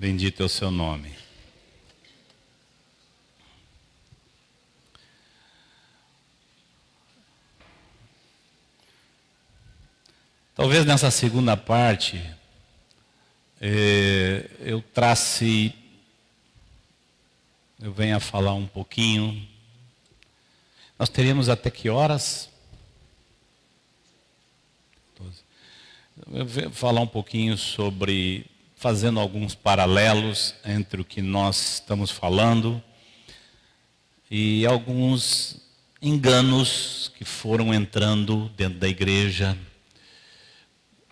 Bendito é o seu nome. Talvez nessa segunda parte eu venha falar um pouquinho. Nós teríamos até que horas? Eu vou falar um pouquinho sobre, fazendo alguns paralelos entre o que nós estamos falando e alguns enganos que foram entrando dentro da igreja,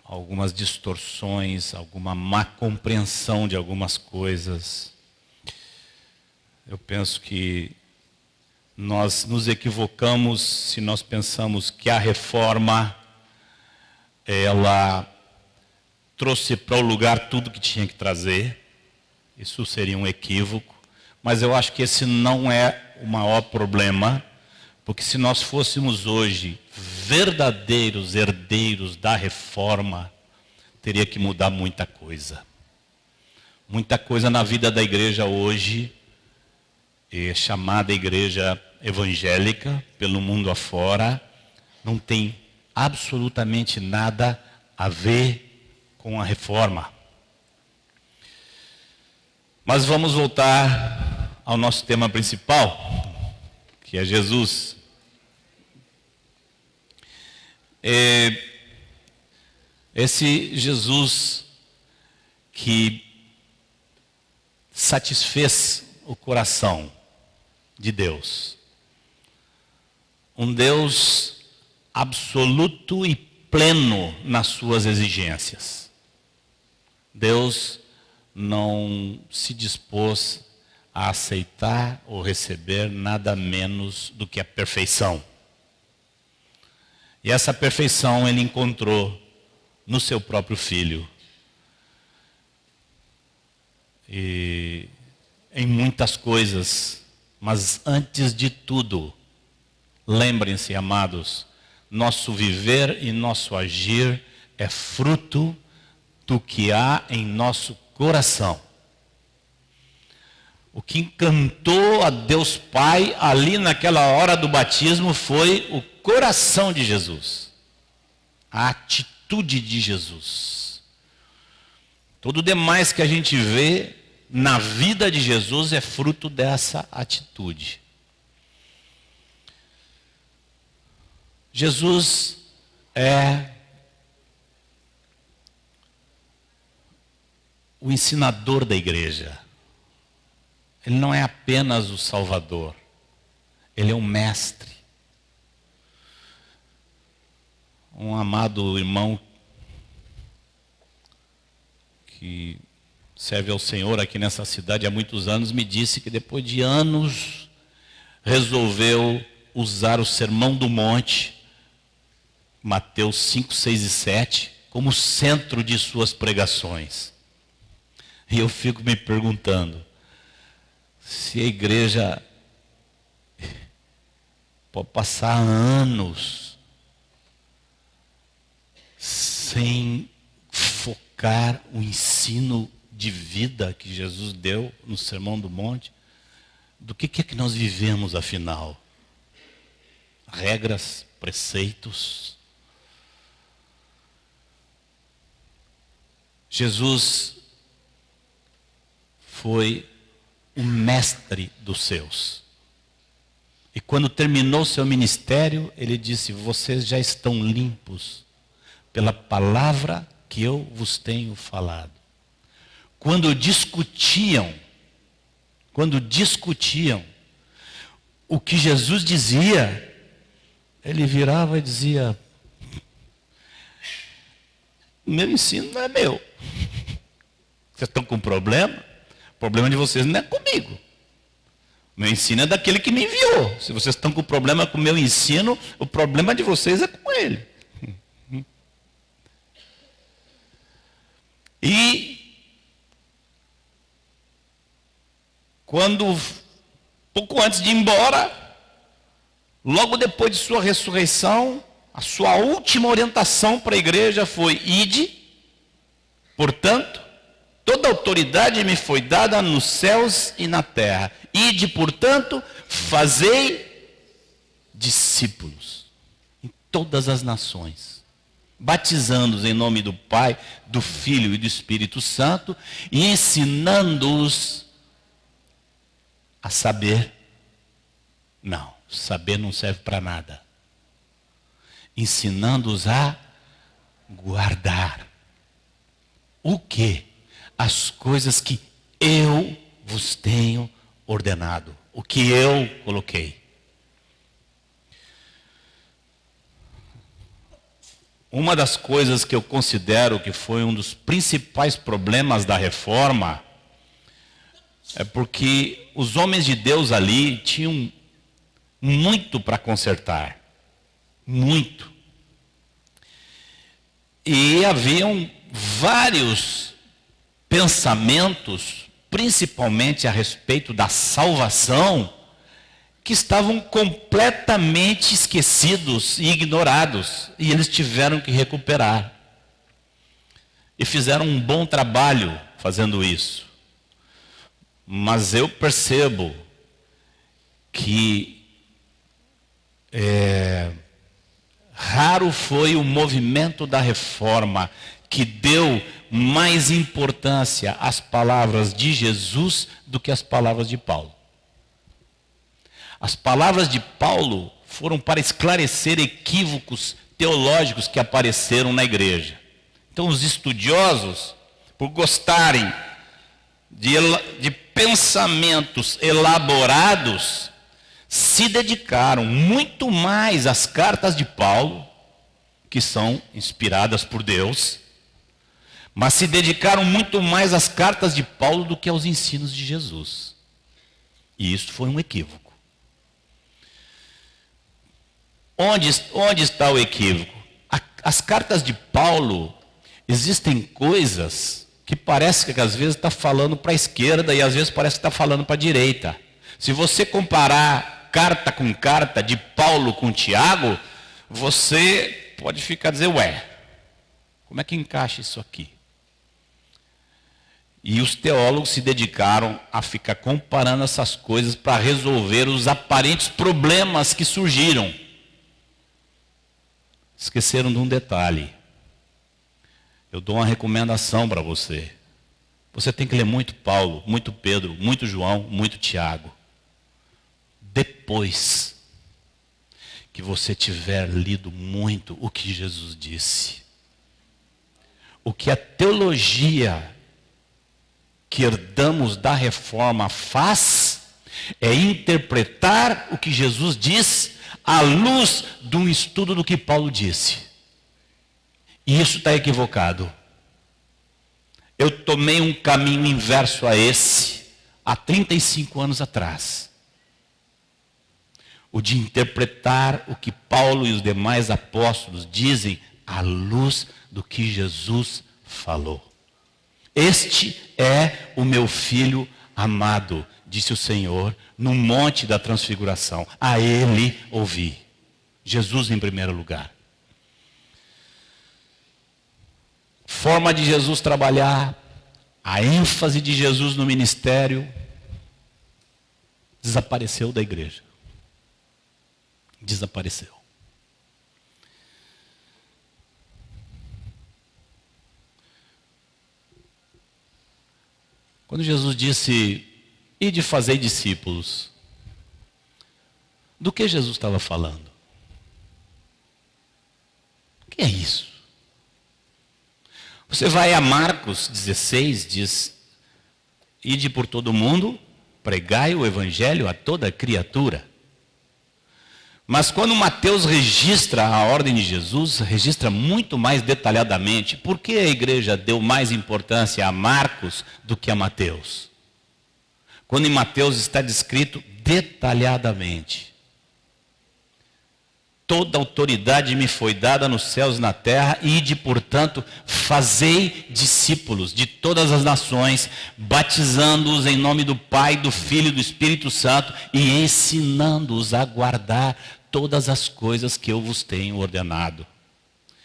algumas distorções, alguma má compreensão de algumas coisas. Eu penso que nós nos equivocamos se nós pensamos que a reforma, ela trouxe para o lugar tudo que tinha que trazer. Isso seria um equívoco, mas eu acho que esse não é o maior problema, porque se nós fôssemos hoje verdadeiros herdeiros da reforma, teria que mudar muita coisa. Muita coisa na vida da igreja hoje, chamada igreja evangélica, pelo mundo afora, não tem absolutamente nada a ver com a reforma. Mas vamos voltar ao nosso tema principal, que é Jesus. Esse Jesus que satisfez o coração de Deus. Um Deus absoluto e pleno nas suas exigências. Deus não se dispôs a aceitar ou receber nada menos do que a perfeição. E essa perfeição ele encontrou no seu próprio Filho. E em muitas coisas, mas antes de tudo, lembrem-se, amados, nosso viver e nosso agir é fruto do que há em nosso coração. O que encantou a Deus Pai ali naquela hora do batismo foi o coração de Jesus, a atitude de Jesus. Tudo demais que a gente vê na vida de Jesus é fruto dessa atitude. Jesus é o ensinador da igreja. Ele não é apenas o Salvador, ele é um mestre. Um amado irmão que serve ao Senhor aqui nessa cidade há muitos anos me disse que depois de anos resolveu usar o Sermão do Monte, Mateus 5, 6 e 7, como centro de suas pregações. E eu fico me perguntando, se a igreja pode passar anos sem focar o ensino de vida que Jesus deu no Sermão do Monte, do que é que nós vivemos afinal? Regras, preceitos. Jesus foi o mestre dos seus. E quando terminou seu ministério, ele disse: vocês já estão limpos pela palavra que eu vos tenho falado. Quando discutiam o que Jesus dizia, ele virava e dizia: o meu ensino não é meu. Vocês estão com problema? O problema de vocês não é comigo. O meu ensino é daquele que me enviou. Se vocês estão com problema com o meu ensino, o problema de vocês é com ele. E quando, pouco antes de ir embora, logo depois de sua ressurreição, a sua última orientação para a igreja foi: ide, portanto, Toda autoridade me foi dada nos céus e na terra. Ide, portanto, fazei discípulos em todas as nações, batizando-os em nome do Pai, do Filho e do Espírito Santo, e ensinando-os a saber. Não, saber não serve para nada. Ensinando-os a guardar. O quê? As coisas que eu vos tenho ordenado. O que eu coloquei. Uma das coisas que eu considero que foi um dos principais problemas da reforma é porque os homens de Deus ali tinham muito para consertar. Muito. E haviam vários pensamentos, principalmente a respeito da salvação, que estavam completamente esquecidos e ignorados, e eles tiveram que recuperar. E fizeram um bom trabalho fazendo isso. Mas eu percebo que raro foi o movimento da reforma que deu mais importância às palavras de Jesus do que às palavras de Paulo. As palavras de Paulo foram para esclarecer equívocos teológicos que apareceram na igreja. Então os estudiosos, por gostarem de pensamentos elaborados, se dedicaram muito mais às cartas de Paulo, que são inspiradas por Deus, mas se dedicaram muito mais às cartas de Paulo do que aos ensinos de Jesus. E isso foi um equívoco. Onde está o equívoco? As cartas de Paulo, existem coisas que parece que às vezes está falando para a esquerda e às vezes parece que está falando para a direita. Se você comparar carta com carta de Paulo com Tiago, você pode ficar a dizer, ué, como é que encaixa isso aqui? E os teólogos se dedicaram a ficar comparando essas coisas para resolver os aparentes problemas que surgiram. Esqueceram de um detalhe. Eu dou uma recomendação para você. Você tem que ler muito Paulo, muito Pedro, muito João, muito Tiago. Depois que você tiver lido muito o que Jesus disse. O que a teologia que herdamos da reforma faz é interpretar o que Jesus diz à luz de um estudo do que Paulo disse. E isso está equivocado. Eu tomei um caminho inverso a esse há 35 anos atrás. O de interpretar o que Paulo e os demais apóstolos dizem à luz do que Jesus falou. Este é o meu filho amado, disse o Senhor, no monte da transfiguração. A ele ouvi. Jesus em primeiro lugar. Forma de Jesus trabalhar, a ênfase de Jesus no ministério, desapareceu da igreja. Desapareceu. Quando Jesus disse, ide fazer discípulos, do que Jesus estava falando? O que é isso? Você vai a Marcos 16, diz, ide por todo mundo, pregai o evangelho a toda criatura. Mas quando Mateus registra a ordem de Jesus, registra muito mais detalhadamente. Por que a igreja deu mais importância a Marcos do que a Mateus? Quando em Mateus está descrito detalhadamente. Toda autoridade me foi dada nos céus e na terra, ide, portanto, fazei discípulos de todas as nações, batizando-os em nome do Pai, do Filho e do Espírito Santo, e ensinando-os a guardar todas as coisas que eu vos tenho ordenado.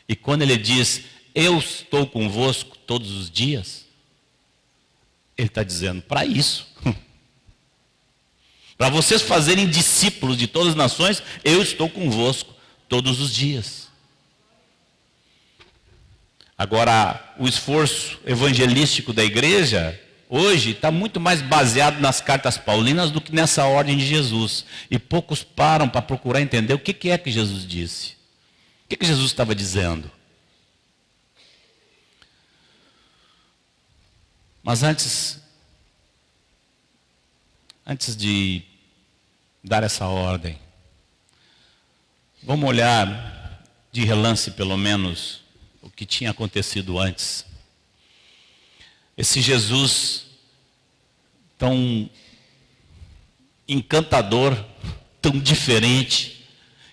E quando ele diz, eu estou convosco todos os dias, Ele está dizendo, para isso. Para vocês fazerem discípulos de todas as nações, eu estou convosco todos os dias. Agora, o esforço evangelístico da igreja, hoje, está muito mais baseado nas cartas paulinas do que nessa ordem de Jesus. E poucos param para procurar entender o que é que Jesus disse. O que Jesus estava dizendo? Mas antes de dar essa ordem, vamos olhar de relance pelo menos o que tinha acontecido antes. Esse Jesus tão encantador, tão diferente,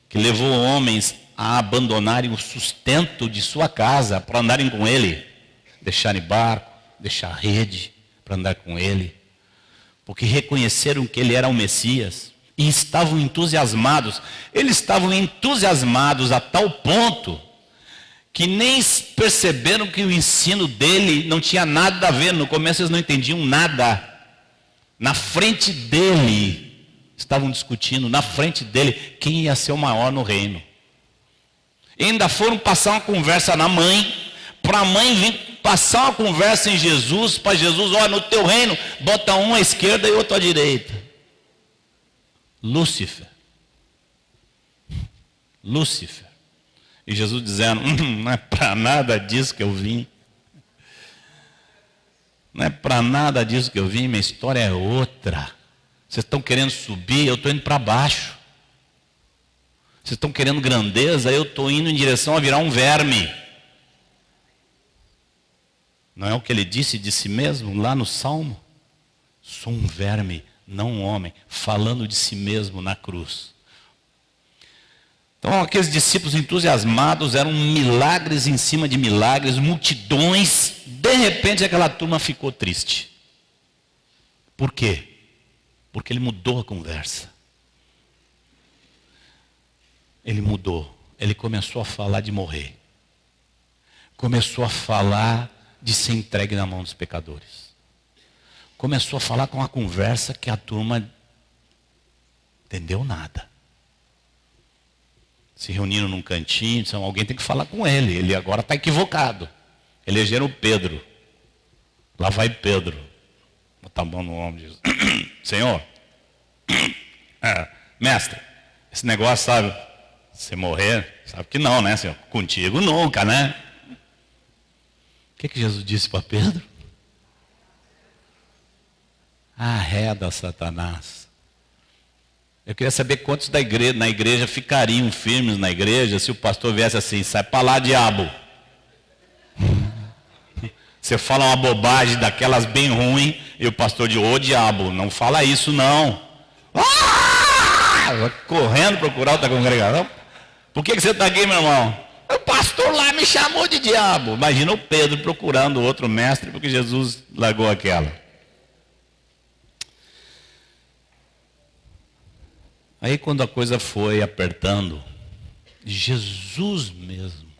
que levou homens a abandonarem o sustento de sua casa para andarem com ele, deixarem barco, deixar rede para andar com ele, porque reconheceram que ele era o Messias e estavam entusiasmados. Eles estavam entusiasmados a tal ponto que nem perceberam que o ensino dele não tinha nada a ver. No começo eles não entendiam nada. Na frente dele, estavam discutindo, na frente dele, quem ia ser o maior no reino. E ainda foram passar uma conversa na mãe, para a mãe vir passar uma conversa em Jesus, para Jesus, olha, no teu reino, bota um à esquerda e outro à direita. Lúcifer. E Jesus dizendo, não é para nada disso que eu vim. Não é para nada disso que eu vim, minha história é outra. Vocês estão querendo subir, eu estou indo para baixo. Vocês estão querendo grandeza, eu estou indo em direção a virar um verme. Não é o que ele disse de si mesmo lá no Salmo? Sou um verme, não um homem, falando de si mesmo na cruz. Então aqueles discípulos entusiasmados, eram milagres em cima de milagres, multidões. De repente aquela turma ficou triste. Por quê? Porque ele mudou a conversa. Ele mudou. Ele começou a falar de morrer. Começou a falar de ser entregue na mão dos pecadores. Começou a falar com uma conversa que a turma entendeu nada. Se reuniram num cantinho, disseram, alguém tem que falar com ele. Ele agora está equivocado. Elegeram Pedro. Lá vai Pedro. Botar a mão no ombro de Jesus. Senhor, mestre, esse negócio, sabe, você morrer, sabe que não, né, Senhor? Contigo nunca, né? O que Jesus disse para Pedro? Arreda, Satanás. Eu queria saber quantos na igreja ficariam firmes na igreja se o pastor viesse assim, sai para lá, diabo. Você fala uma bobagem daquelas bem ruim e o pastor diz, ô diabo, não fala isso não. Vai correndo procurar outra congregação. Por que você está aqui, meu irmão? O pastor lá me chamou de diabo. Imagina o Pedro procurando outro mestre porque Jesus largou aquela. Aí quando a coisa foi apertando, Jesus mesmo,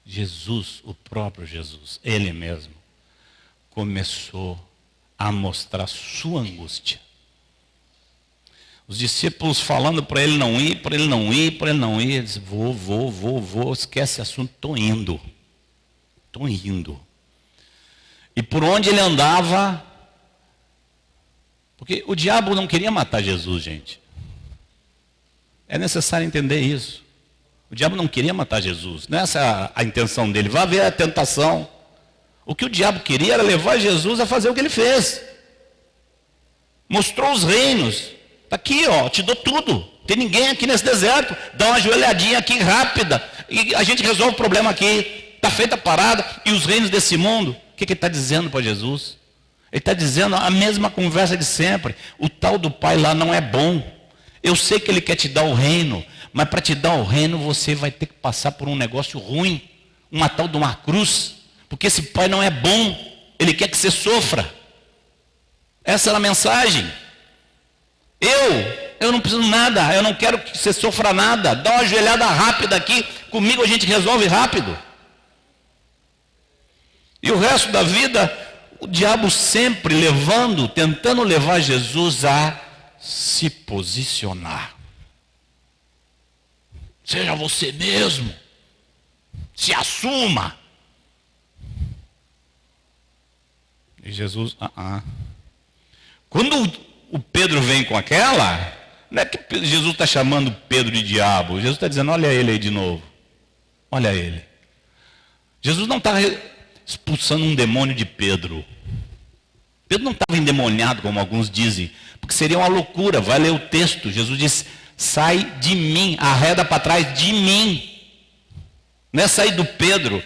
Jesus, o próprio Jesus, ele mesmo, começou a mostrar sua angústia. Os discípulos falando para ele não ir, para ele não ir, para ele não ir. Ele disse, vou, esquece esse assunto, estou indo. E por onde ele andava, porque o diabo não queria matar Jesus, gente. É necessário entender isso. O diabo não queria matar Jesus, não é essa a intenção dele. Vai ver a tentação. O que o diabo queria era levar Jesus a fazer o que ele fez. Mostrou os reinos. Está aqui, ó, te dou tudo. Tem ninguém aqui nesse deserto. Dá uma ajoelhadinha aqui rápida. E a gente resolve o problema aqui. Está feita a parada. E os reinos desse mundo. O que ele está dizendo para Jesus? Ele está dizendo a mesma conversa de sempre. O tal do pai lá não é bom. Eu sei que ele quer te dar o reino. Mas para te dar o reino você vai ter que passar por um negócio ruim. Uma tal de uma cruz. Porque esse pai não é bom. Ele quer que você sofra. Essa era a mensagem. Eu não preciso nada, eu não quero que você sofra nada. Dá uma ajoelhada rápida aqui, comigo a gente resolve rápido. E o resto da vida, o diabo sempre tentando levar Jesus a se posicionar. Seja você mesmo. Se assuma. E Jesus, Quando o Pedro vem com aquela, não é que Jesus está chamando Pedro de diabo. Jesus está dizendo, olha ele aí de novo. Olha ele. Jesus não está expulsando um demônio de Pedro. Pedro não estava endemoniado, como alguns dizem, porque seria uma loucura. Vai ler o texto. Jesus disse, sai de mim, arreda para trás de mim. Não é sair do Pedro.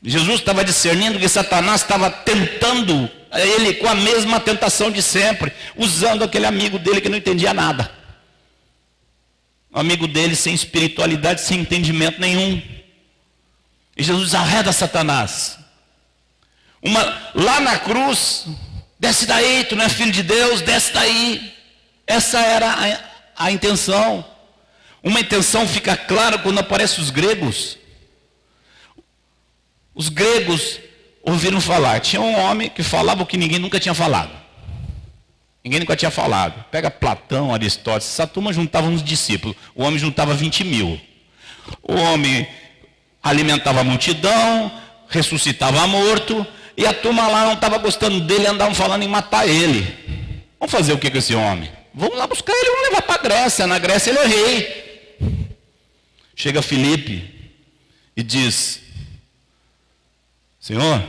Jesus estava discernindo que Satanás estava tentando ele com a mesma tentação de sempre, usando aquele amigo dele que não entendia nada. Um amigo dele sem espiritualidade, sem entendimento nenhum. E Jesus arreda Satanás. Lá na cruz, desce daí, tu não é filho de Deus, desce daí. Essa era a intenção. Uma intenção fica clara quando aparecem os gregos. Os gregos ouviram falar. Tinha um homem que falava o que ninguém nunca tinha falado. Ninguém nunca tinha falado. Pega Platão, Aristóteles, essa turma juntava uns discípulos. O homem juntava 20.000. O homem alimentava a multidão, ressuscitava morto, e a turma lá não estava gostando dele, andavam falando em matar ele. Vamos fazer o que com esse homem? Vamos lá buscar ele, vamos levar para a Grécia. Na Grécia ele é rei. Chega Filipe e diz, Senhor,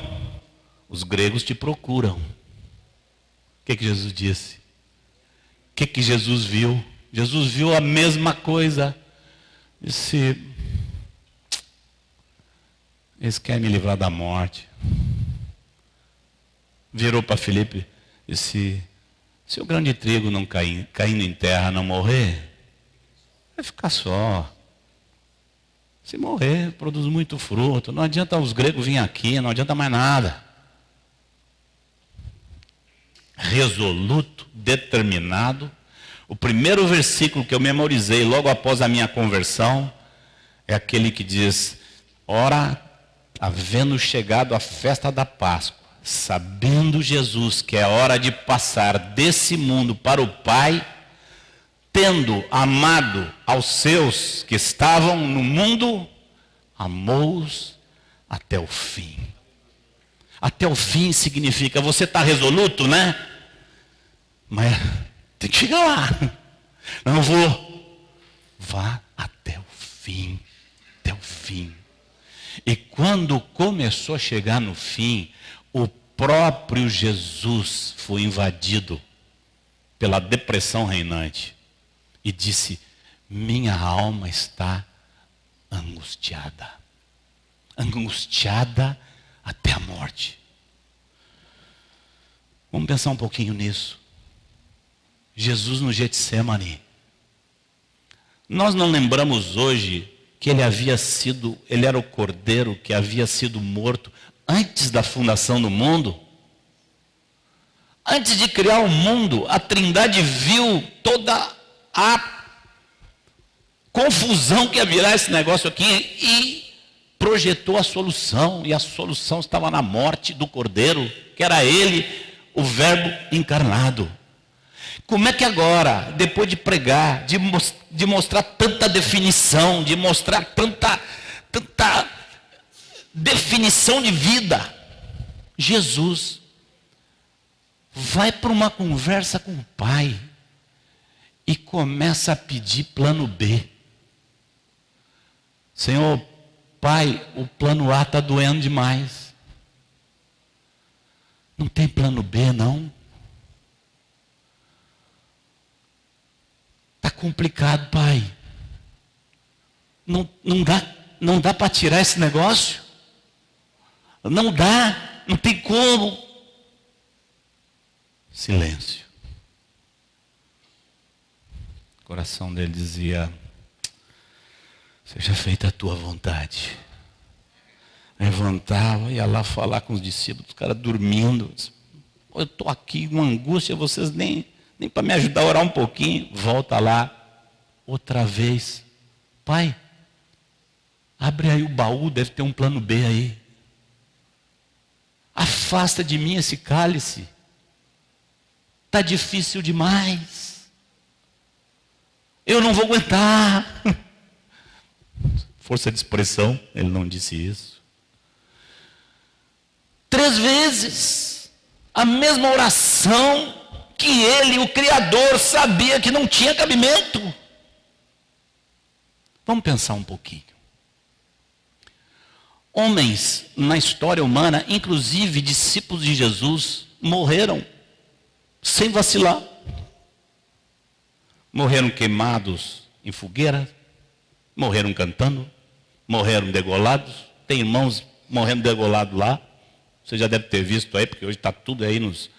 os gregos te procuram. O que Jesus disse? O que Jesus viu? Jesus viu a mesma coisa. Disse, eles querem me livrar da morte. Virou para Filipe e disse, se o grão de trigo não caindo em terra não morrer, vai ficar só. Se morrer, produz muito fruto. Não adianta os gregos virem aqui, não adianta mais nada. Resoluto, determinado. O primeiro versículo que eu memorizei logo após a minha conversão é aquele que diz, ora, havendo chegado a festa da Páscoa, sabendo Jesus que é hora de passar desse mundo para o Pai, tendo amado aos seus que estavam no mundo, amou-os até o fim. Até o fim significa, você está resoluto, né? Mas tem que chegar lá. Não vou. Vá até o fim. Até o fim. E quando começou a chegar no fim, o próprio Jesus foi invadido pela depressão reinante. E disse, minha alma está angustiada. Angustiada até a morte. Vamos pensar um pouquinho nisso. Jesus no Getsemane. Nós não lembramos hoje que ele era o cordeiro que havia sido morto antes da fundação do mundo? Antes de criar o mundo, a Trindade viu toda a confusão que ia virar esse negócio aqui e projetou a solução. E a solução estava na morte do cordeiro, que era ele, o verbo encarnado. Como é que agora, depois de pregar, de mostrar tanta definição, de mostrar tanta definição de vida, Jesus vai para uma conversa com o Pai e começa a pedir plano B. Senhor, Pai, o plano A está doendo demais. Não tem plano B, não? Está complicado, Pai. Não dá para tirar esse negócio? Não dá, não tem como. Silêncio. O coração dele dizia, seja feita a tua vontade. Levantava, ia lá falar com os discípulos, os caras dormindo. Eu estou aqui com angústia, vocês nem para me ajudar a orar um pouquinho. Volta lá, outra vez. Pai, abre aí o baú, deve ter um plano B aí. Afasta de mim esse cálice. Está difícil demais. Eu não vou aguentar. Força de expressão, ele não disse isso. 3 vezes. A mesma oração que ele, o Criador, sabia que não tinha cabimento. Vamos pensar um pouquinho. Homens na história humana, inclusive discípulos de Jesus, morreram sem vacilar. Morreram queimados em fogueira, morreram cantando, morreram degolados. Tem irmãos morrendo degolados lá. Você já deve ter visto aí, porque hoje está tudo aí nos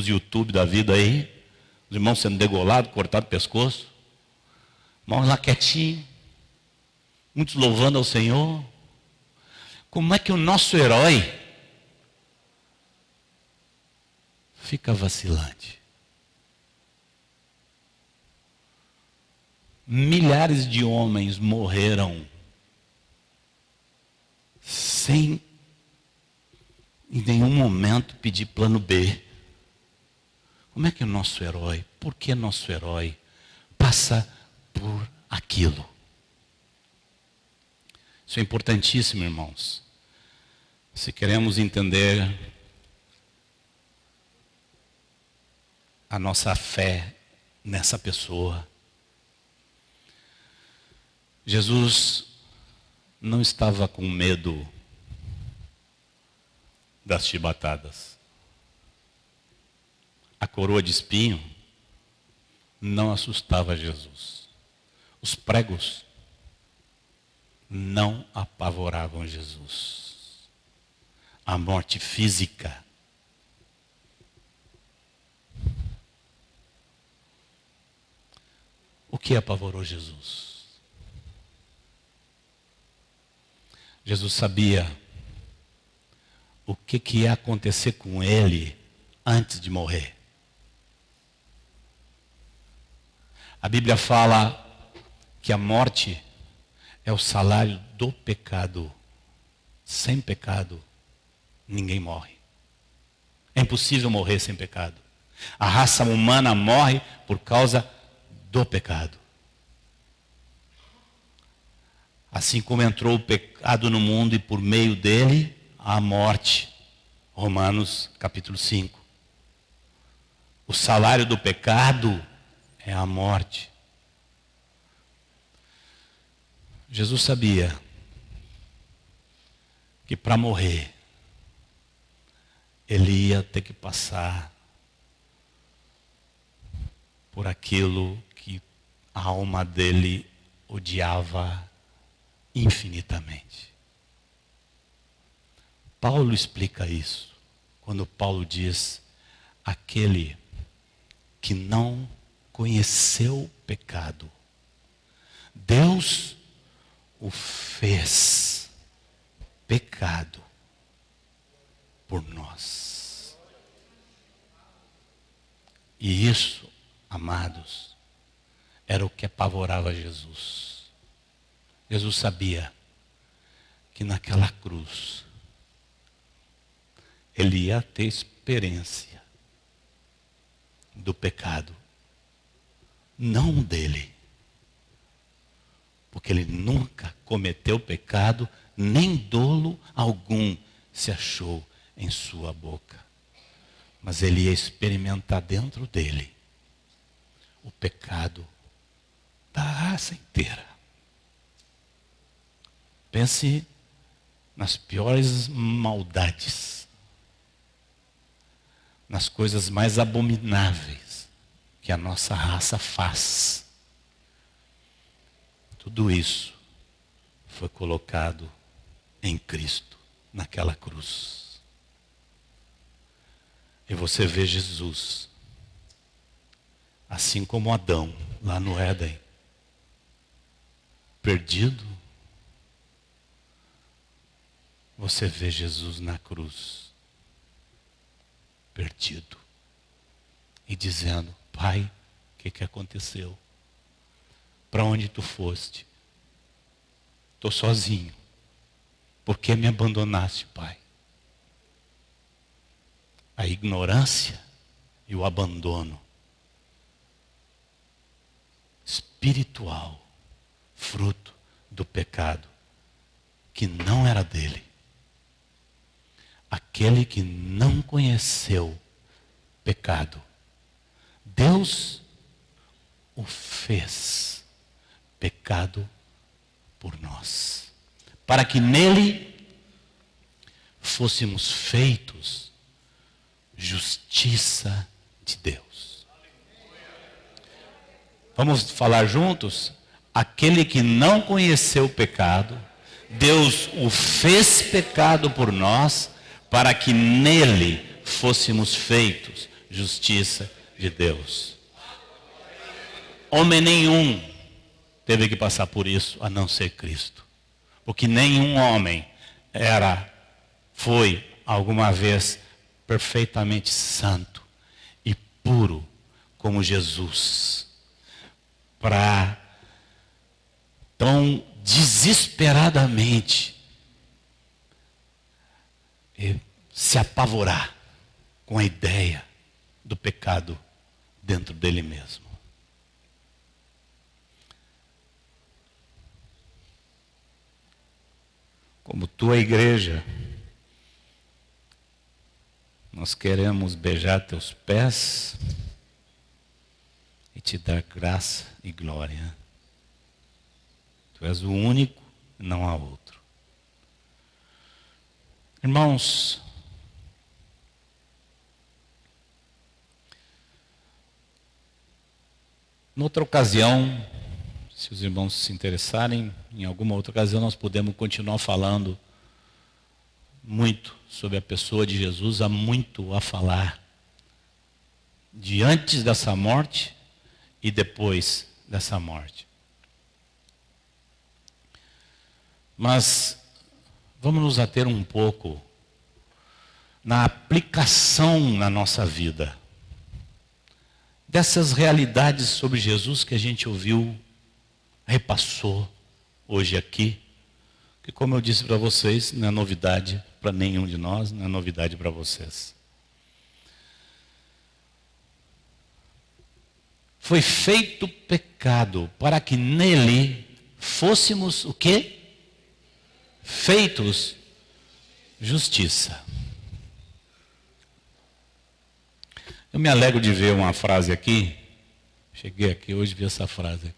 YouTube da vida aí. Os irmãos sendo degolados, cortado o pescoço. Morrem lá quietinho. Muitos louvando ao Senhor. Como é que o nosso herói fica vacilante? Milhares de homens morreram sem em nenhum momento pedir plano B. Como é que o nosso herói, por que nosso herói passa por aquilo? Isso é importantíssimo, irmãos. Se queremos entender a nossa fé nessa pessoa, Jesus não estava com medo das chibatadas. A coroa de espinho não assustava Jesus. Os pregos não apavoravam Jesus. A morte física o que apavorou Jesus? Jesus sabia o que ia acontecer com ele antes de morrer. A Bíblia fala que a morte é o salário do pecado. Sem pecado, ninguém morre. É impossível morrer sem pecado. A raça humana morre por causa do pecado. Assim como entrou o pecado no mundo e por meio dele, a morte. Romanos capítulo 5. O salário do pecado é a morte. Jesus sabia que para morrer, ele ia ter que passar por aquilo que a alma dele odiava infinitamente. Paulo explica isso, quando Paulo diz, aquele que não conheceu o pecado, Deus o fez pecado por nós. E isso, amados, era o que apavorava Jesus. Jesus sabia que naquela cruz ele ia ter experiência do pecado, não dele, porque ele nunca cometeu pecado, nem dolo algum se achou em sua boca. Mas ele ia experimentar dentro dele o pecado da raça inteira. Pense nas piores maldades, nas coisas mais abomináveis que a nossa raça faz. Tudo isso foi colocado em Cristo, naquela cruz. E você vê Jesus, assim como Adão, lá no Éden, perdido. Você vê Jesus na cruz, perdido, e dizendo, Pai, o que aconteceu? Para onde tu foste? Estou sozinho. Por que me abandonaste, Pai? a ignorância e o abandono espiritual, fruto do pecado, que não era dele. Aquele que não conheceu pecado, Deus o fez pecado por nós, para que nele fôssemos feitos justiça de Deus. Vamos falar juntos? Aquele que não conheceu o pecado, Deus o fez pecado por nós, para que nele fôssemos feitos justiça de Deus. Homem nenhum teve que passar por isso, a não ser Cristo. Porque nenhum homem foi alguma vez perfeitamente santo e puro como Jesus, para tão desesperadamente se apavorar com a ideia do pecado dentro dele mesmo. Como tua igreja, nós queremos beijar teus pés e te dar graça e glória. Tu és o único, não há outro. Irmãos, noutra ocasião, se os irmãos se interessarem, em alguma outra ocasião nós podemos continuar falando muito sobre a pessoa de Jesus. Há muito a falar de antes dessa morte e depois dessa morte. Mas vamos nos ater um pouco na aplicação na nossa vida dessas realidades sobre Jesus que a gente ouviu, repassou hoje aqui, que, como eu disse para vocês, não é novidade para nenhum de nós, não é novidade para vocês. Foi feito pecado para que nele fôssemos o quê? Feitos justiça. Eu me alegro de ver uma frase aqui. Cheguei aqui hoje e vi essa frase.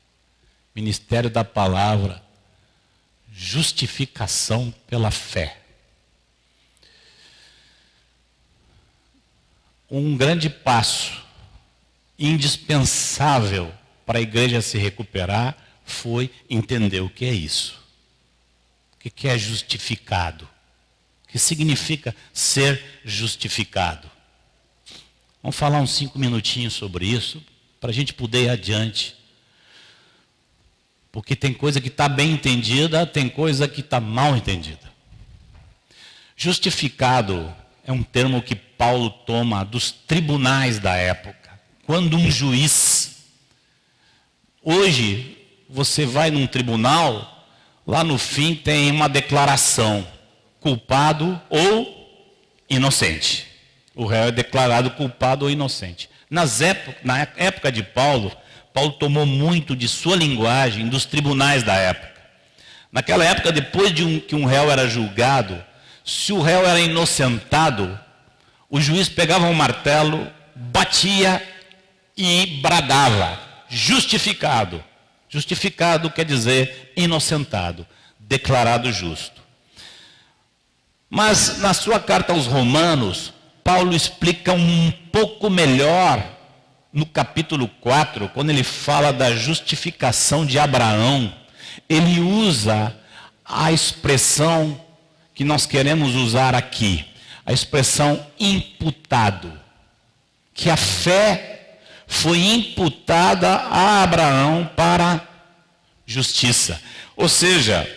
Ministério da Palavra, justificação pela fé. Um grande passo indispensável para a igreja se recuperar foi entender o que é isso. O que é justificado? O que significa ser justificado? Vamos falar uns 5 minutinhos sobre isso, para a gente poder ir adiante. Porque tem coisa que está bem entendida, tem coisa que está mal entendida. Justificado é um termo que Paulo toma dos tribunais da época. Quando um juiz, hoje você vai num tribunal, lá no fim tem uma declaração, culpado ou inocente. O réu é declarado culpado ou inocente. Na época de Paulo tomou muito de sua linguagem dos tribunais da época. Naquela época, depois que um réu era julgado, se o réu era inocentado, o juiz pegava um martelo, batia e bradava, justificado. Justificado quer dizer inocentado, declarado justo. Mas na sua carta aos Romanos, Paulo explica um pouco melhor no capítulo 4, quando ele fala da justificação de Abraão. Ele usa a expressão que nós queremos usar aqui, a expressão imputado, que a fé foi imputada a Abraão para justiça. Ou seja,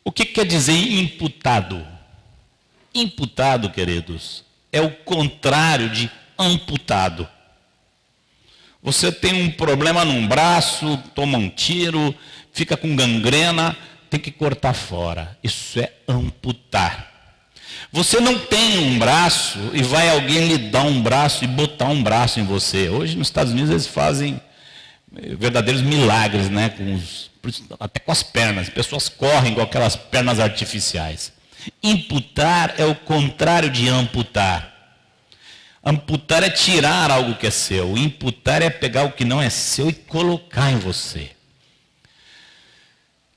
o que quer dizer imputado? Imputado, queridos, é o contrário de amputado. Você tem um problema num braço, toma um tiro, fica com gangrena, tem que cortar fora. Isso é amputar. Você não tem um braço e vai alguém lhe dar um braço e botar um braço em você. Hoje nos Estados Unidos eles fazem verdadeiros milagres, né? Até com as pernas. As pessoas correm com aquelas pernas artificiais. Imputar é o contrário de amputar. Amputar é tirar algo que é seu. Imputar é pegar o que não é seu e colocar em você.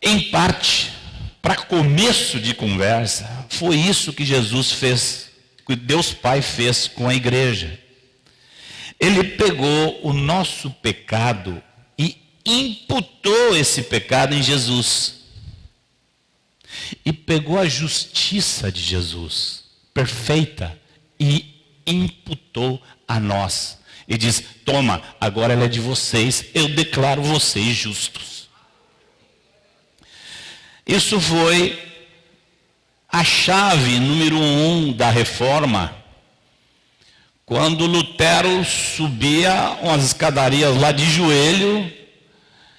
Em parte, para começo de conversa, foi isso que Jesus fez, que Deus Pai fez com a igreja. Ele pegou o nosso pecado e imputou esse pecado em Jesus. E pegou a justiça de Jesus, perfeita, e imputou a nós. E diz: toma, agora ela é de vocês, eu declaro vocês justos. Isso foi a chave número 1 da reforma. Quando Lutero subia umas escadarias lá de joelho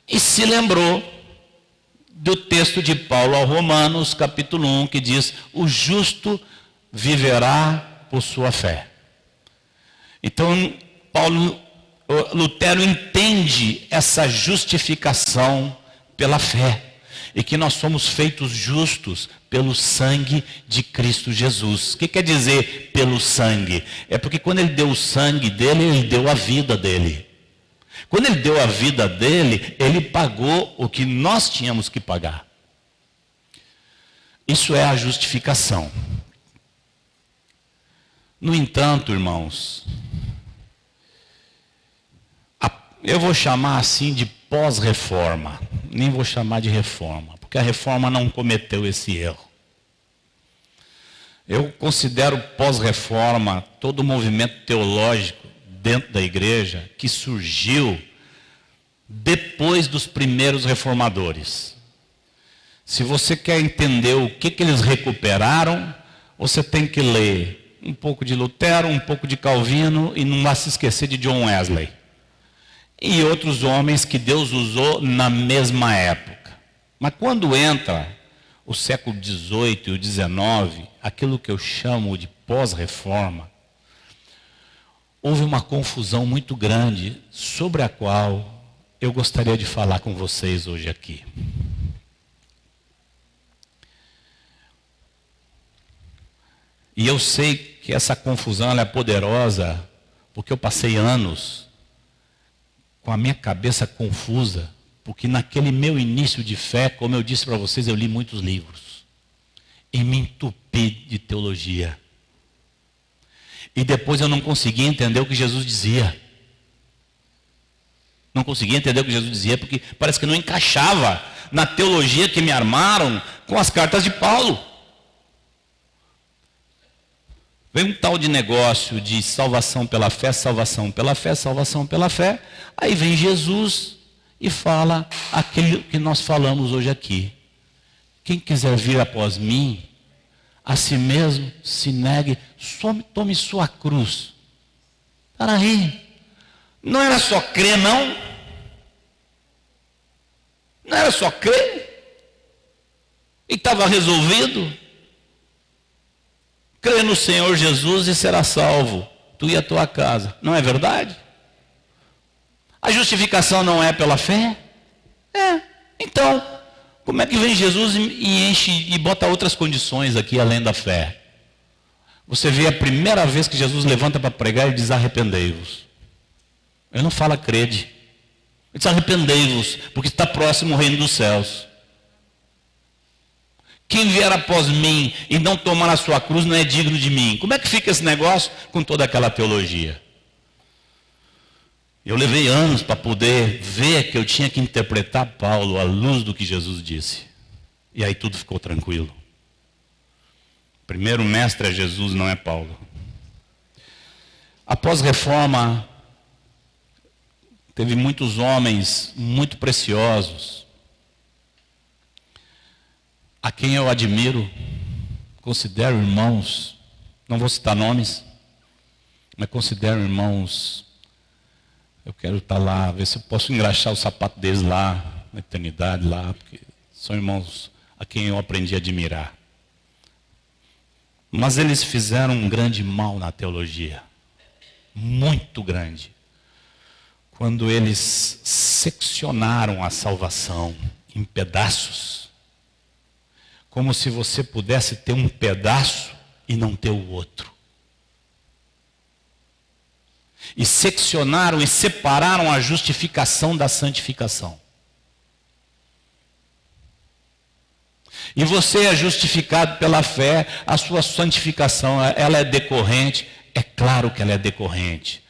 e se lembrou do texto de Paulo aos Romanos, capítulo 1, que diz: o justo viverá por sua fé. Então, Lutero entende essa justificação pela fé. E que nós somos feitos justos pelo sangue de Cristo Jesus. O que quer dizer pelo sangue? É porque quando ele deu o sangue dele, ele deu a vida dele. Quando ele deu a vida dele, ele pagou o que nós tínhamos que pagar. Isso é a justificação. No entanto, irmãos, eu vou chamar assim de pós-reforma, nem vou chamar de reforma, porque a reforma não cometeu esse erro. Eu considero pós-reforma todo o movimento teológico dentro da igreja que surgiu depois dos primeiros reformadores. Se você quer entender o que eles recuperaram, você tem que ler um pouco de Lutero, um pouco de Calvino e não vai se esquecer de John Wesley. E outros homens que Deus usou na mesma época. Mas quando entra o século XVIII e o XIX, aquilo que eu chamo de pós-reforma, houve uma confusão muito grande sobre a qual eu gostaria de falar com vocês hoje aqui. E eu sei que essa confusão ela é poderosa, porque eu passei anos com a minha cabeça confusa, porque naquele meu início de fé, como eu disse para vocês, eu li muitos livros. E me entupi de teologia. E depois eu não conseguia entender o que Jesus dizia. Não conseguia entender o que Jesus dizia, porque parece que não encaixava na teologia que me armaram com as cartas de Paulo. Vem um tal de negócio de salvação pela fé, salvação pela fé, salvação pela fé. Aí vem Jesus e fala aquilo que nós falamos hoje aqui. Quem quiser vir após mim, a si mesmo se negue, tome sua cruz. Peraí, não era só crer, não? Não era só crer? E estava resolvido? Crê no Senhor Jesus e será salvo, tu e a tua casa. Não é verdade? A justificação não é pela fé? É. Então, como é que vem Jesus e enche e bota outras condições aqui além da fé? Você vê a primeira vez que Jesus levanta para pregar e diz: arrependei-vos. Ele não fala crede. Ele diz: arrependei-vos, porque está próximo o reino dos céus. Quem vier após mim e não tomar a sua cruz não é digno de mim. Como é que fica esse negócio com toda aquela teologia? Eu levei anos para poder ver que eu tinha que interpretar Paulo à luz do que Jesus disse. E aí tudo ficou tranquilo. Primeiro mestre é Jesus, não é Paulo. Após reforma, teve muitos homens muito preciosos, a quem eu admiro, considero irmãos, não vou citar nomes, mas considero irmãos. Eu quero estar lá, ver se eu posso engraxar o sapato deles lá, na eternidade lá, porque são irmãos a quem eu aprendi a admirar. Mas eles fizeram um grande mal na teologia. Muito grande. Quando eles seccionaram a salvação em pedaços. Como se você pudesse ter um pedaço e não ter o outro. E seccionaram e separaram a justificação da santificação. E você é justificado pela fé, a sua santificação, ela é decorrente, é claro que ela é decorrente,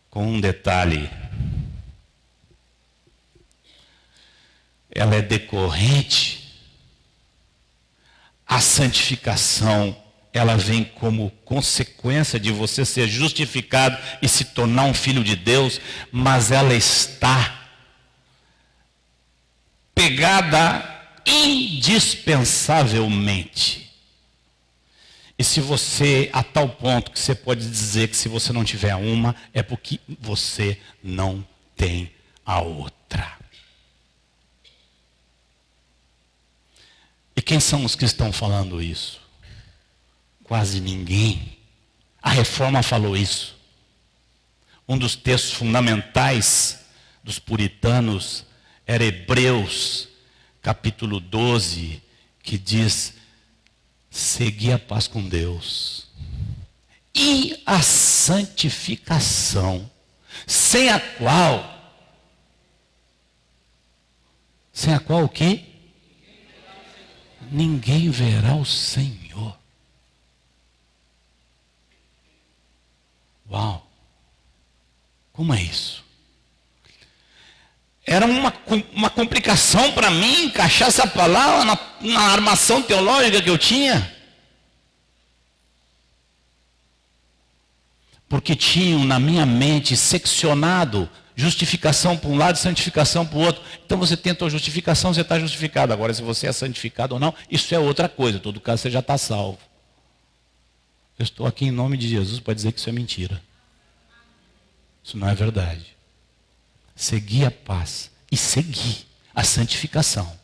com um detalhe. Ela é decorrente, a santificação, ela vem como consequência de você ser justificado e se tornar um filho de Deus, mas ela está pegada indispensavelmente. E se você, a tal ponto que você pode dizer que se você não tiver uma, é porque você não tem a outra. E quem são os que estão falando isso? Quase ninguém. A Reforma falou isso. Um dos textos fundamentais dos puritanos era Hebreus, capítulo 12, que diz: segui a paz com Deus e a santificação, sem a qual o quê? Ninguém verá o Senhor. Uau! Como é isso? Era uma complicação para mim encaixar essa palavra na armação teológica que eu tinha. Porque tinham na minha mente seccionado justificação para um lado e santificação para o outro. Então você tem a tua justificação, você está justificado. Agora, se você é santificado ou não, isso é outra coisa. Em todo caso, você já está salvo. Eu estou aqui em nome de Jesus para dizer que isso é mentira. Isso não é verdade. Seguir a paz e seguir a santificação.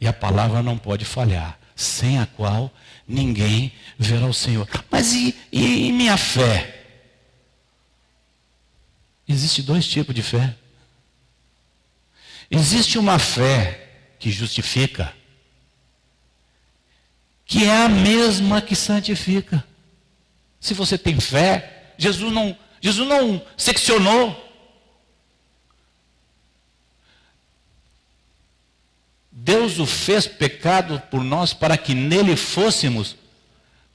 E a palavra não pode falhar, sem a qual ninguém verá o Senhor. Mas e minha fé? Existe dois tipos de fé. Existe uma fé que justifica, que é a mesma que santifica. Se você tem fé, Jesus não seccionou. Deus o fez pecado por nós para que nele fôssemos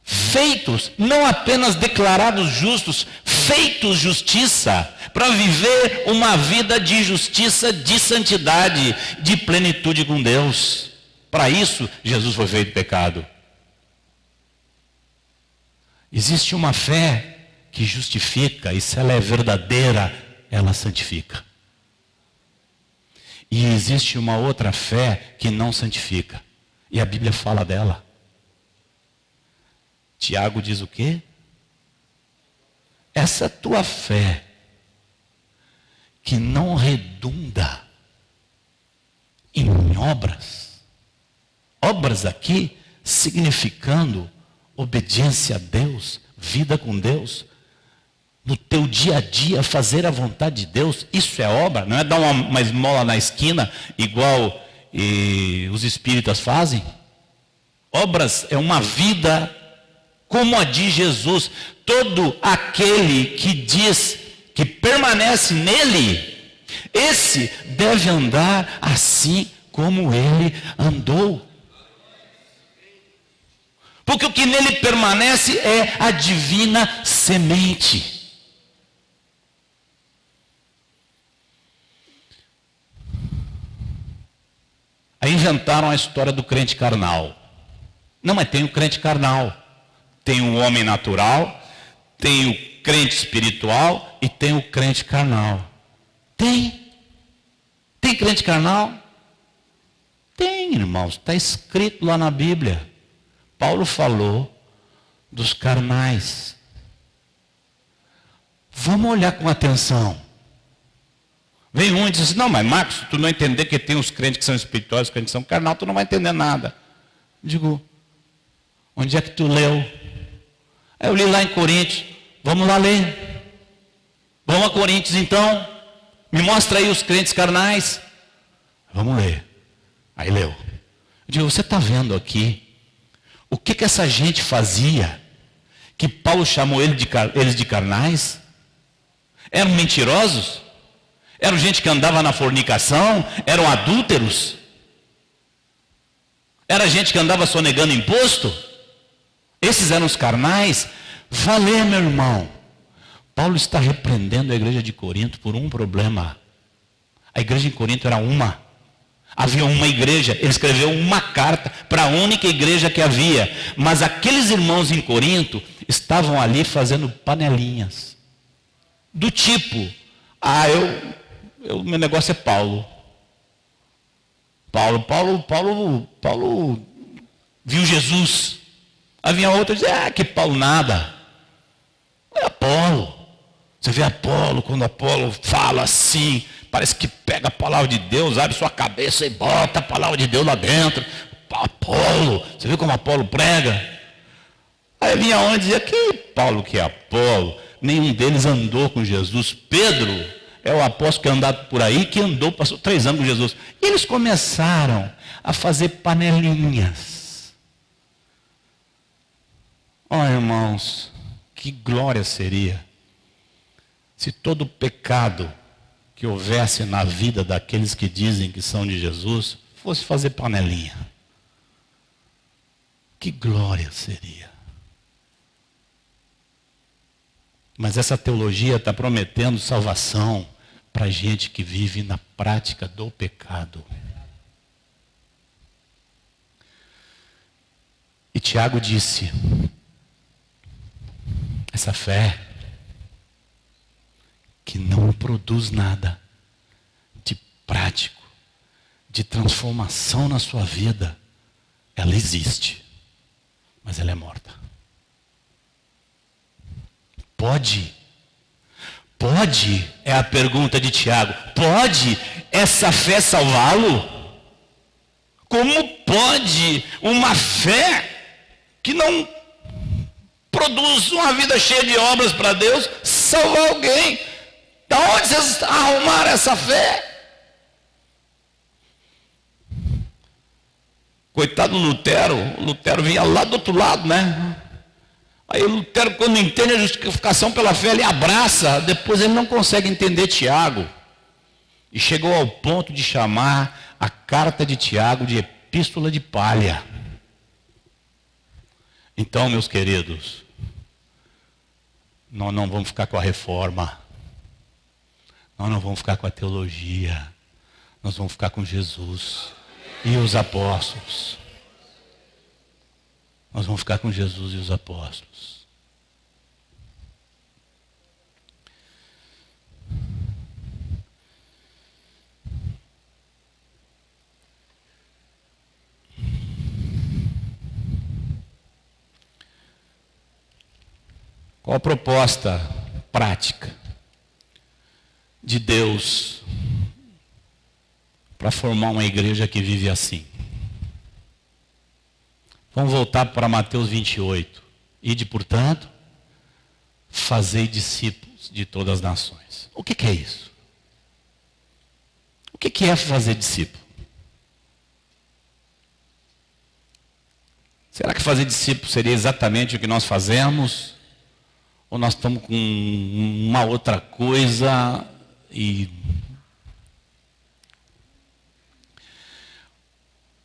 feitos, não apenas declarados justos, feitos justiça, para viver uma vida de justiça, de santidade, de plenitude com Deus. Para isso, Jesus foi feito pecado. Existe uma fé que justifica, e se ela é verdadeira, ela santifica. E existe uma outra fé que não santifica. E a Bíblia fala dela. Tiago diz o quê? Essa tua fé que não redunda em obras. Obras aqui significando obediência a Deus, vida com Deus. No teu dia a dia, fazer a vontade de Deus, isso é obra, não é dar uma esmola na esquina, igual os espíritas fazem. Obras é uma vida como a de Jesus. Todo aquele que diz que permanece nele, esse deve andar assim como ele andou. Porque o que nele permanece é a divina semente. Aí inventaram a história do crente carnal. Não, mas tem o crente carnal. Tem o homem natural, tem o crente espiritual e tem o crente carnal. Tem. Tem crente carnal? Tem, irmãos. Está escrito lá na Bíblia. Paulo falou dos carnais. Vamos olhar com atenção. Vem um e diz assim: não, mas Marcos, se tu não entender que tem os crentes que são espirituais, os crentes que são carnal, tu não vai entender nada. Digo, Onde é que tu leu? Aí eu li lá em Coríntios. Vamos lá ler. Vamos a Coríntios então. Me mostra aí os crentes carnais. Vamos ler. Aí leu. Eu digo, você está vendo aqui o que essa gente fazia? Que Paulo chamou eles de carnais? Eram mentirosos? Eram gente que andava na fornicação? Eram adúlteros? Era gente que andava sonegando imposto? Esses eram os carnais? Vá ler, meu irmão. Paulo está repreendendo a igreja de Corinto por um problema. A igreja em Corinto era uma. Havia uma igreja, ele escreveu uma carta para a única igreja que havia. Mas aqueles irmãos em Corinto estavam ali fazendo panelinhas. Do tipo, meu negócio é Paulo. Paulo viu Jesus. Havia outra que dizia, que Paulo nada. É Apolo. Você vê Apolo, quando Apolo fala assim, parece que pega a palavra de Deus, abre sua cabeça e bota a palavra de Deus lá dentro. Apolo, você vê como Apolo prega? Aí vinha onde dizia, que Paulo que é Apolo? Nenhum deles andou com Jesus. Pedro é o apóstolo que andava por aí, que andou, passou 3 anos com Jesus. E eles começaram a fazer panelinhas. Irmãos, que glória seria se todo pecado que houvesse na vida daqueles que dizem que são de Jesus fosse fazer panelinha. Que glória seria. Mas essa teologia está prometendo salvação para gente que vive na prática do pecado. E Tiago disse, essa fé que não produz nada de prático, de transformação na sua vida, ela existe, mas ela é morta. Pode, é a pergunta de Tiago, pode essa fé salvá-lo? Como pode uma fé que não produz uma vida cheia de obras para Deus salvar alguém? Da onde vocês arrumaram essa fé? Coitado do Lutero, o Lutero vinha lá do outro lado, né? Aí o Lutero, quando entende a justificação pela fé, ele abraça, depois ele não consegue entender Tiago. E chegou ao ponto de chamar a carta de Tiago de epístola de palha. Então, meus queridos, nós não vamos ficar com a reforma. Nós não vamos ficar com a teologia. Nós vamos ficar com Jesus e os apóstolos. Nós vamos ficar com Jesus e os apóstolos. Qual a proposta prática de Deus para formar uma igreja que vive assim? Vamos voltar para Mateus 28. Ide, portanto, fazei discípulos de todas as nações. O que é isso? O que é fazer discípulo? Será que fazer discípulo seria exatamente o que nós fazemos? Ou nós estamos com uma outra coisa e...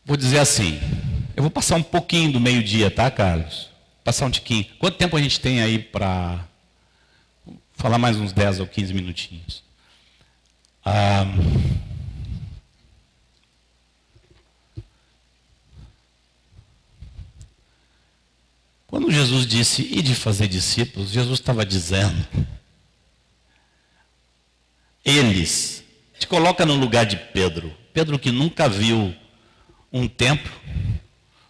Vou dizer assim, eu vou passar um pouquinho do meio-dia, tá, Carlos? Passar um tiquinho. Quanto tempo a gente tem aí para falar mais uns 10 ou 15 minutinhos? Quando Jesus disse, ide fazer discípulos, Jesus estava dizendo, eles, te coloca no lugar de Pedro. Pedro que nunca viu um templo,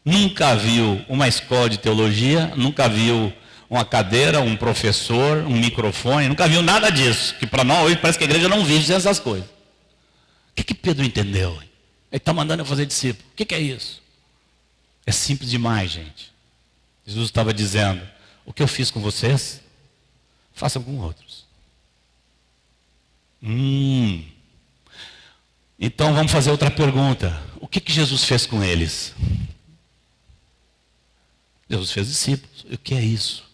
nunca viu uma escola de teologia, nunca viu uma cadeira, um professor, um microfone, nunca viu nada disso, que para nós hoje parece que a igreja não vive sem essas coisas. O que Pedro entendeu? Ele está mandando eu fazer discípulo. O que é isso? É simples demais, gente. Jesus estava dizendo: o que eu fiz com vocês, façam com outros. Então vamos fazer outra pergunta. O que Jesus fez com eles? Jesus fez discípulos. O que é isso?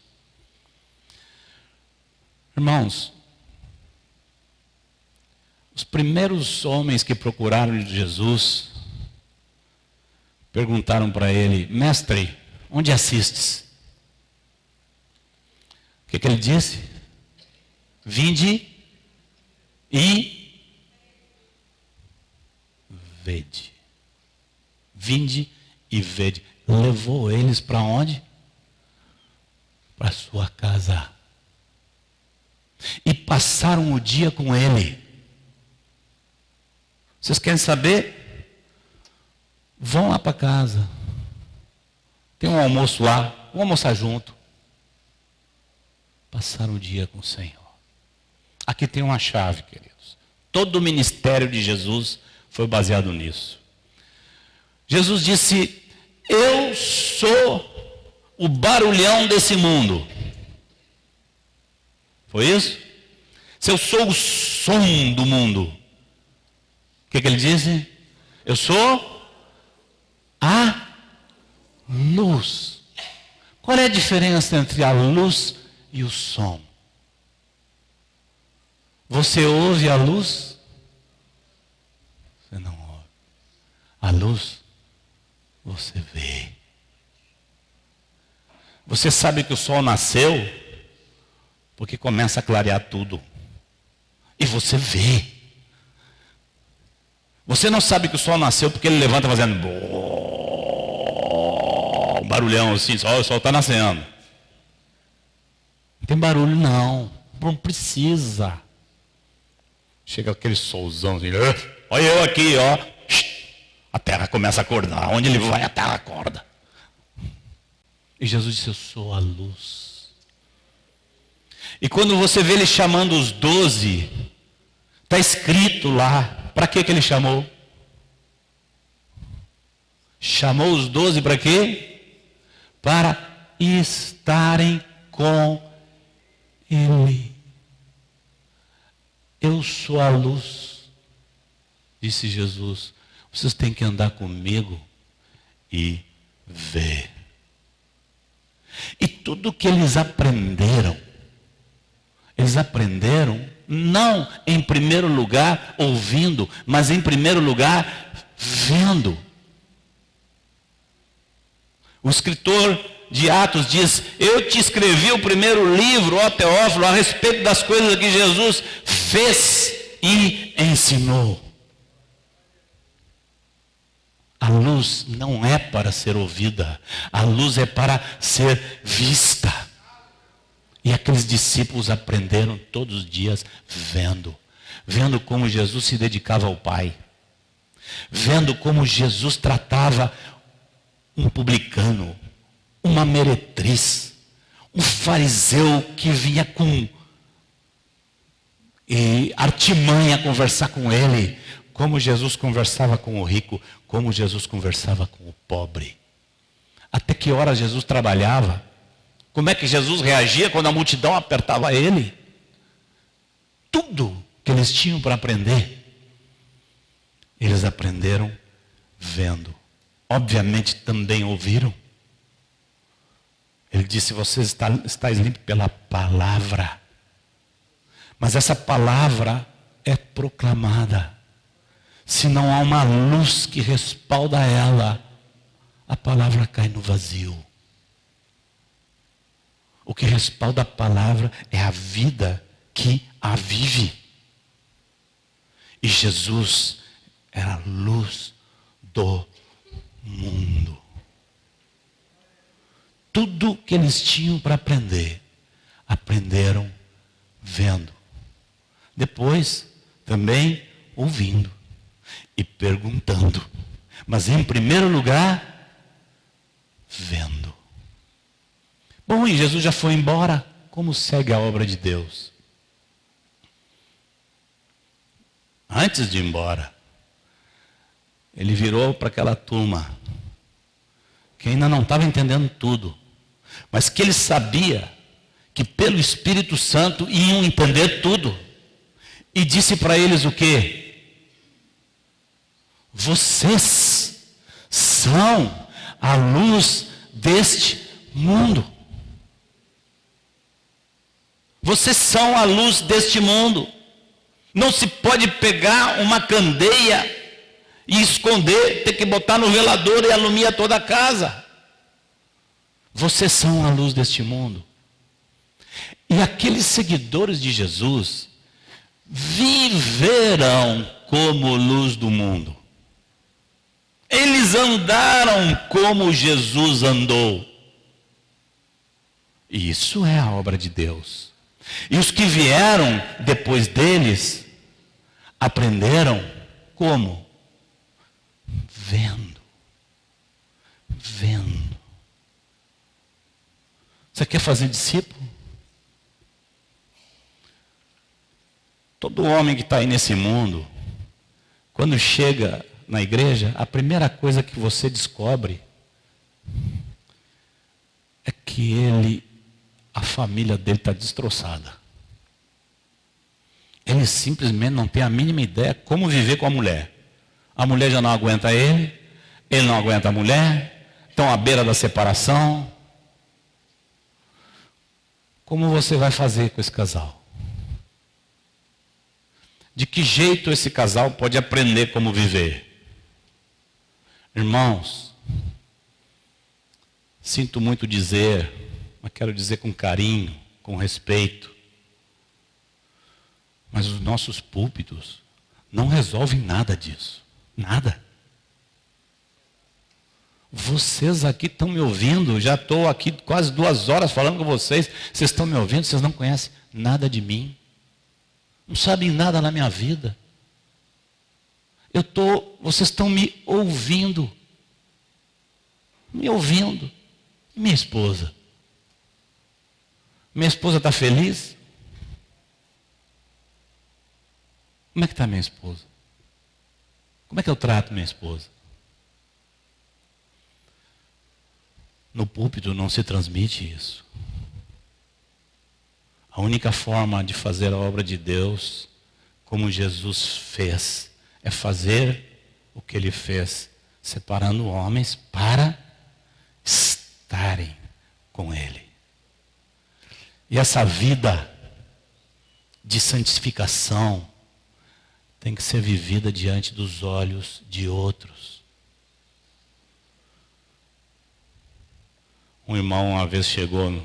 Irmãos, os primeiros homens que procuraram Jesus perguntaram para ele: mestre, onde assistes? O que ele disse? Vinde e vede. Vinde e vede. Levou eles para onde? Para sua casa. E passaram o dia com ele. Vocês querem saber? Vão lá para casa. Tem um almoço lá. Vamos almoçar junto. Passaram o dia com o Senhor. Aqui tem uma chave, queridos. Todo o ministério de Jesus foi baseado nisso. Jesus disse: eu sou o barulhão desse mundo. Foi isso? Se eu sou o som do mundo, o que ele disse? Eu sou a luz. Qual é a diferença entre a luz e o som? Você ouve a luz? Você não ouve. A luz, você vê. Você sabe que o sol nasceu porque começa a clarear tudo. E você vê. Você não sabe que o sol nasceu porque ele levanta fazendo um barulhão assim, o sol está nascendo. Não tem barulho não. Não precisa. Chega aquele solzão assim, olha eu aqui, ó. A terra começa a acordar. Onde ele vai, a terra acorda. E Jesus disse: eu sou a luz. E quando você vê ele chamando os 12, está escrito lá, para que ele chamou? Chamou os 12 para quê? Para estarem com ele. Eu sou a luz, disse Jesus. Vocês têm que andar comigo e ver. E tudo que eles aprenderam não em primeiro lugar ouvindo, mas em primeiro lugar vendo. O escritor de Atos diz: eu te escrevi o primeiro livro, ó Teófilo, a respeito das coisas que Jesus fez e ensinou. A luz não é para ser ouvida, a luz é para ser vista. E aqueles discípulos aprenderam todos os dias vendo como Jesus se dedicava ao Pai, vendo como Jesus tratava um publicano, uma meretriz, um fariseu que vinha com artimanha conversar com ele, como Jesus conversava com o rico, como Jesus conversava com o pobre. Até que hora Jesus trabalhava? Como é que Jesus reagia quando a multidão apertava ele? Tudo que eles tinham para aprender, eles aprenderam vendo. Obviamente também ouviram. Ele disse: vocês estáis limpos pela palavra. Mas essa palavra é proclamada. Se não há uma luz que respalda ela, a palavra cai no vazio. O que respalda a palavra é a vida que a vive. E Jesus era a luz do mundo. Tudo que eles tinham para aprender, aprenderam vendo. Depois, também ouvindo e perguntando. Mas em primeiro lugar, vendo. Bom, e Jesus já foi embora. Como segue a obra de Deus? Antes de ir embora, ele virou para aquela turma que ainda não estava entendendo tudo. mas que ele sabia que pelo Espírito Santo iam entender tudo. E disse para eles o quê? Vocês são a luz deste mundo. Vocês são a luz deste mundo. Não se pode pegar uma candeia e esconder, ter que botar no velador e alumia toda a casa. Vocês são a luz deste mundo. E aqueles seguidores de Jesus viverão como luz do mundo. Eles andaram como Jesus andou. E isso é a obra de Deus. E os que vieram depois deles aprenderam como? Vendo. Vendo. Você quer fazer discípulo? Todo homem que está aí nesse mundo, quando chega na igreja, a primeira coisa que você descobre é que a família dele está destroçada. Ele simplesmente não tem a mínima ideia como viver com a mulher. A mulher já não aguenta ele não aguenta a mulher, estão à beira da separação. Como você vai fazer com esse casal? De que jeito esse casal pode aprender como viver? Irmãos, sinto muito dizer, mas quero dizer com carinho, com respeito, mas os nossos púlpitos não resolvem nada disso. Nada. Vocês aqui estão me ouvindo, já estou aqui quase 2 horas falando com vocês, vocês estão me ouvindo, vocês não conhecem nada de mim. Não sabem nada na minha vida. Vocês estão me ouvindo. Me ouvindo. E minha esposa? Minha esposa está feliz? Como é que está minha esposa? Como é que eu trato minha esposa? No púlpito não se transmite isso. A única forma de fazer a obra de Deus, como Jesus fez, é fazer o que ele fez, separando homens para estarem com ele. E essa vida de santificação tem que ser vivida diante dos olhos de outros. Um irmão uma vez chegou,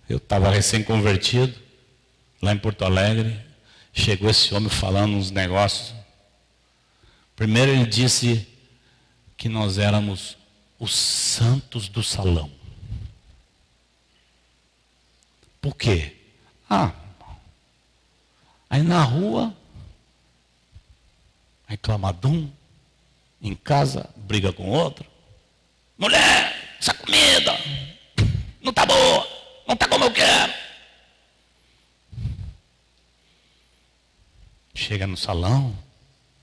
eu estava recém-convertido, lá em Porto Alegre, chegou esse homem falando uns negócios. Primeiro ele disse que nós éramos os santos do salão. Por quê? Aí na rua, reclamadum, em casa, briga com outro. Mulher, essa comida não está boa, não está como eu quero. Chega no salão,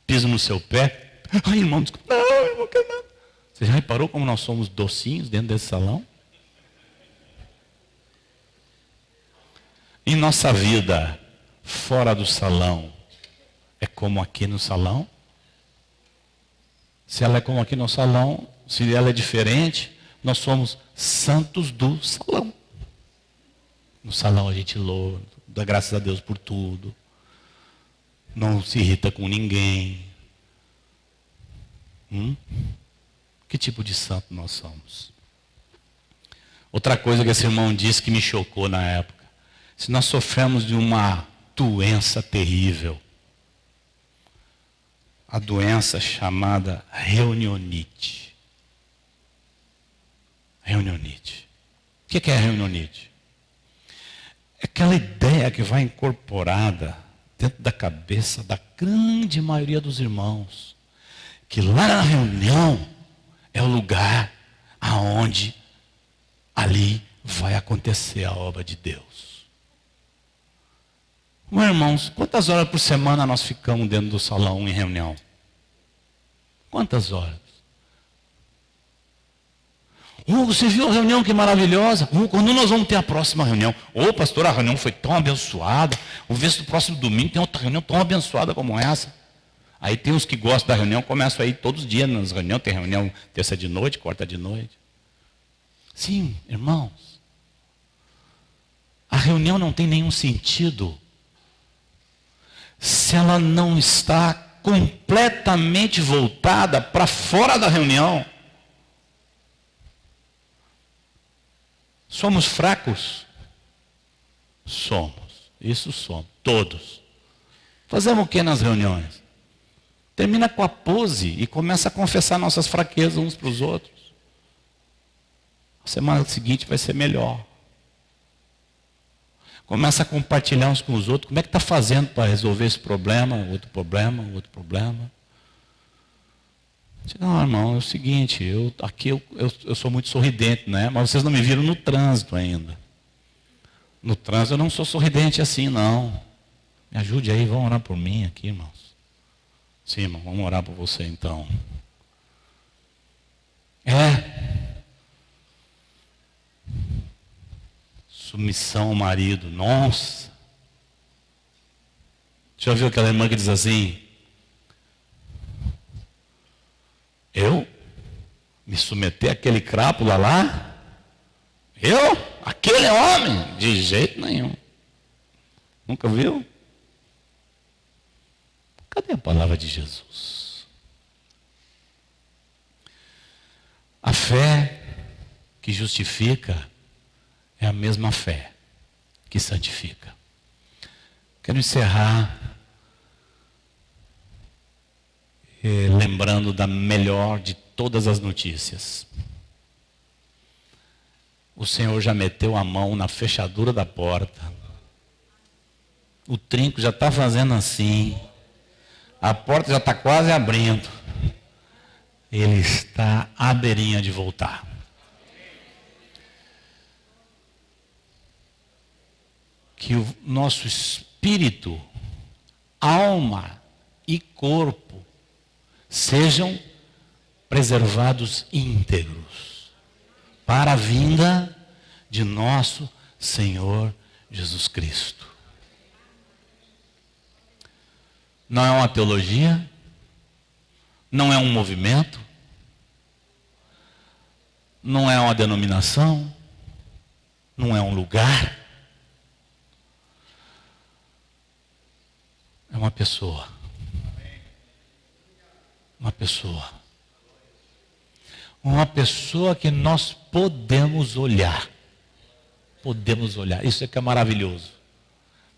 pisa no seu pé. Ai, irmão, desculpa. Não, eu não quero nada. Você já reparou como nós somos docinhos dentro desse salão? Em nossa vida, fora do salão, é como aqui no salão? Se ela é como aqui no salão, se ela é diferente, nós somos santos do salão. No salão a gente louva, dá graças a Deus por tudo. Não se irrita com ninguém. Que tipo de santo nós somos? Outra coisa que esse irmão disse que me chocou na época. Se nós sofremos de uma doença terrível, a doença chamada reunionite. Reunionite. O que é a reunionite? É aquela ideia que vai incorporada dentro da cabeça da grande maioria dos irmãos, que lá na reunião é o lugar aonde ali vai acontecer a obra de Deus. Meus irmãos, quantas horas por semana nós ficamos dentro do salão em reunião? Quantas horas? Você viu a reunião que maravilhosa? Quando nós vamos ter a próxima reunião? Pastor, a reunião foi tão abençoada. Vamos ver se no próximo domingo tem outra reunião tão abençoada como essa. Aí tem os que gostam da reunião, começam a ir todos os dias nas reuniões. Tem reunião terça de noite, quarta de noite. Sim, irmãos. A reunião não tem nenhum sentido se ela não está completamente voltada para fora da reunião. Somos fracos? Somos. Isso somos. Todos. Fazemos o que nas reuniões? Termina com a pose e começa a confessar nossas fraquezas uns para os outros. A semana seguinte vai ser melhor. Começa a compartilhar uns com os outros. Como é que está fazendo para resolver esse problema, outro problema, outro problema? Não, irmão, é o seguinte, eu sou muito sorridente, né? Mas vocês não me viram no trânsito ainda. No trânsito eu não sou sorridente assim, não. Me ajude aí, vão orar por mim aqui, irmãos. Sim, irmão, vamos orar por você então. Submissão ao marido, nossa. Já ouviu aquela irmã que diz assim? Eu? Me submeter àquele crápula lá? Eu? Aquele homem? De jeito nenhum. Nunca viu? Cadê a palavra de Jesus? A fé que justifica é a mesma fé que santifica. Quero encerrar lembrando da melhor de todas as notícias. O Senhor já meteu a mão na fechadura da porta. O trinco já está fazendo assim. A porta já está quase abrindo. Ele está à beirinha de voltar. Que o nosso espírito, alma e corpo sejam preservados íntegros para a vinda de nosso Senhor Jesus Cristo. Não é uma teologia, não é um movimento, não é uma denominação, não é um lugar, é uma pessoa. Uma pessoa. Uma pessoa que nós podemos olhar. Podemos olhar. Isso é que é maravilhoso.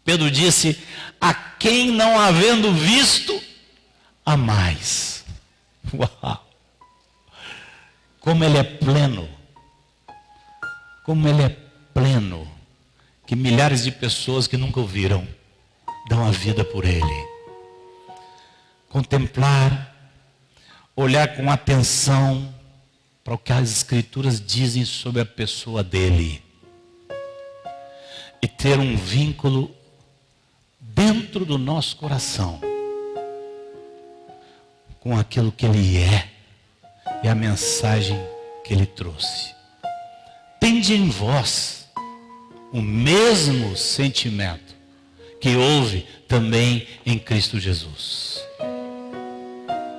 Pedro disse: a quem não havendo visto, a mais. Uau! Como ele é pleno. Como ele é pleno. Que milhares de pessoas que nunca o viram dão a vida por ele. Contemplar, olhar com atenção para o que as Escrituras dizem sobre a pessoa dele. E ter um vínculo dentro do nosso coração com aquilo que ele é e a mensagem que ele trouxe. Tende em vós o mesmo sentimento que houve também em Cristo Jesus,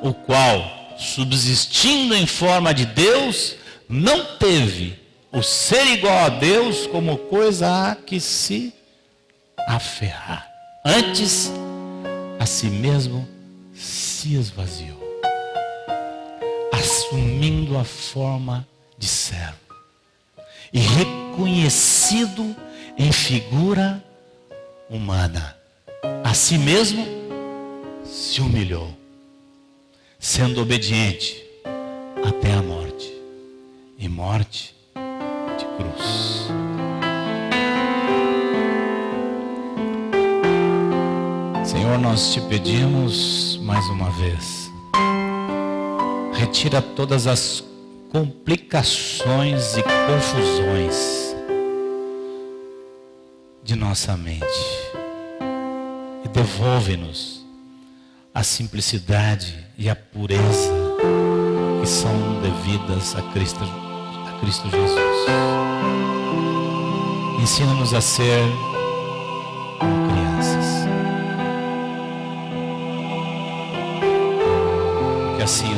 o qual, subsistindo em forma de Deus, não teve o ser igual a Deus como coisa a que se aferrar. Antes, a si mesmo se esvaziou, assumindo a forma de servo e reconhecido em figura humana. A si mesmo se humilhou, sendo obediente até a morte, e morte de cruz. Senhor, nós te pedimos mais uma vez, retira todas as complicações e confusões de nossa mente e devolve-nos a simplicidade e a pureza que são devidas a Cristo Jesus. Ensina-nos a ser como crianças. Que assim